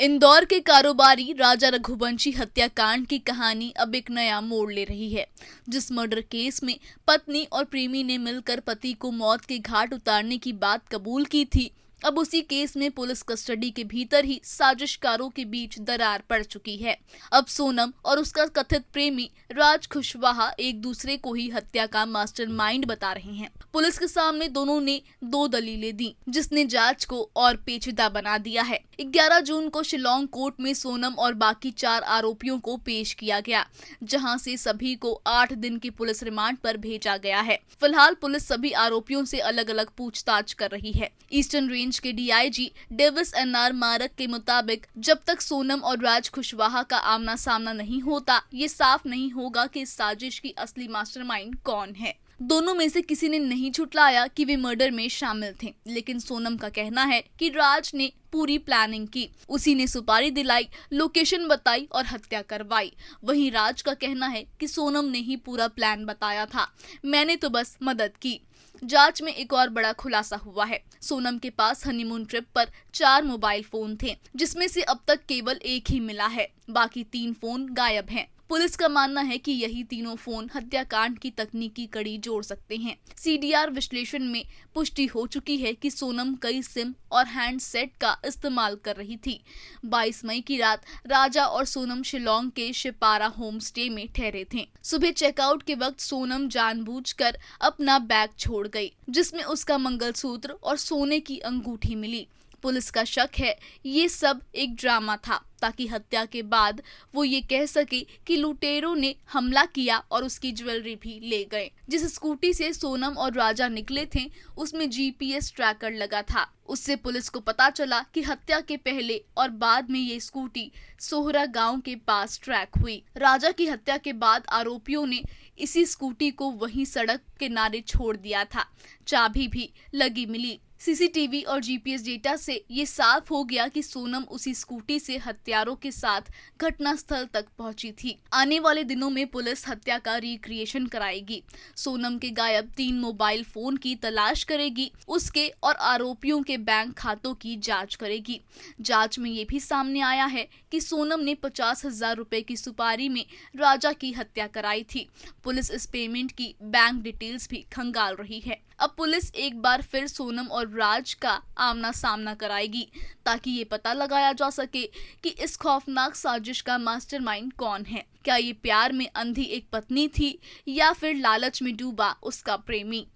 इंदौर के कारोबारी राजा रघुवंशी हत्याकांड की कहानी अब एक नया मोड़ ले रही है। जिस मर्डर केस में पत्नी और प्रेमी ने मिलकर पति को मौत के घाट उतारने की बात कबूल की थी, अब उसी केस में पुलिस कस्टडी के भीतर ही साजिशकारों के बीच दरार पड़ चुकी है। अब सोनम और उसका कथित प्रेमी राज कुशवाहा एक दूसरे को ही हत्या का मास्टरमाइंड बता रहे हैं। पुलिस के सामने दोनों ने दो दलीलें दी, जिसने जांच को और पेचीदा बना दिया है। 11 जून को शिलोंग कोर्ट में सोनम और बाकी 4 आरोपियों को पेश किया गया, जहां से सभी को 8 दिन की पुलिस रिमांड पर भेजा गया है। फिलहाल पुलिस सभी आरोपियों से अलग अलग पूछताछ कर रही है। ईस्टर्न रेंज के डीआईजी डेविस एनआर मारक के मुताबिक जब तक सोनम और राज कुशवाहा का आमना सामना नहीं होता, ये साफ नहीं होगा कि इस साजिश की असली मास्टरमाइंड कौन है। दोनों में से किसी ने नहीं झुठलाया कि वे मर्डर में शामिल थे, लेकिन सोनम का कहना है कि राज ने पूरी प्लानिंग की, उसी ने सुपारी दिलाई, लोकेशन बताई और हत्या करवाई। वहीं राज का कहना है कि सोनम ने ही पूरा प्लान बताया था, मैंने तो बस मदद की। जांच में एक और बड़ा खुलासा हुआ है। सोनम के पास हनीमून ट्रिप पर 4 मोबाइल फोन थे, जिसमें से अब तक केवल एक ही मिला है, बाकी 3 फोन गायब हैं। पुलिस का मानना है कि यही तीनों फोन हत्याकांड की तकनीकी कड़ी जोड़ सकते हैं। सीडीआर विश्लेषण में पुष्टि हो चुकी है कि सोनम कई सिम और हैंडसेट का इस्तेमाल कर रही थी। 22 मई की रात राजा और सोनम शिलोंग के शिपारा होम स्टे में ठहरे थे। सुबह चेकआउट के वक्त सोनम जानबूझकर अपना बैग छोड़ गई, जिसमें उसका मंगलसूत्र और सोने की अंगूठी मिली। पुलिस का शक है ये सब एक ड्रामा था, ताकि हत्या के बाद वो ये कह सके कि लुटेरों ने हमला किया और उसकी ज्वेलरी भी ले गए। जिस स्कूटी से सोनम और राजा निकले थे, उसमें जीपीएस ट्रैकर लगा था। उससे पुलिस को पता चला कि हत्या के पहले और बाद में ये स्कूटी सोहरा गांव के पास ट्रैक हुई। राजा की हत्या के बाद आरोपियों ने इसी स्कूटी को वहीं सड़क किनारे छोड़ दिया था। चाबी भी लगी मिली। सीसीटीवी और जीपीएस डेटा से ये साफ हो गया कि सोनम उसी स्कूटी से हत्यारों के साथ घटनास्थल तक पहुंची थी। आने वाले दिनों में पुलिस हत्या का रिक्रिएशन कराएगी। सोनम के गायब 3 मोबाइल फोन की तलाश करेगी, उसके और आरोपियों के बैंक खातों की जांच करेगी। जांच में ये भी सामने आया है कि सोनम ने 50,000 रुपए की सुपारी में राजा की हत्या कराई थी। पुलिस इस पेमेंट की बैंक डिटेल्स भी खंगाल रही है। अब पुलिस एक बार फिर सोनम और राज का आमना सामना कराएगी, ताकि ये पता लगाया जा सके कि इस खौफनाक साजिश का मास्टरमाइंड कौन है। क्या ये प्यार में अंधी एक पत्नी थी या फिर लालच में डूबा उसका प्रेमी।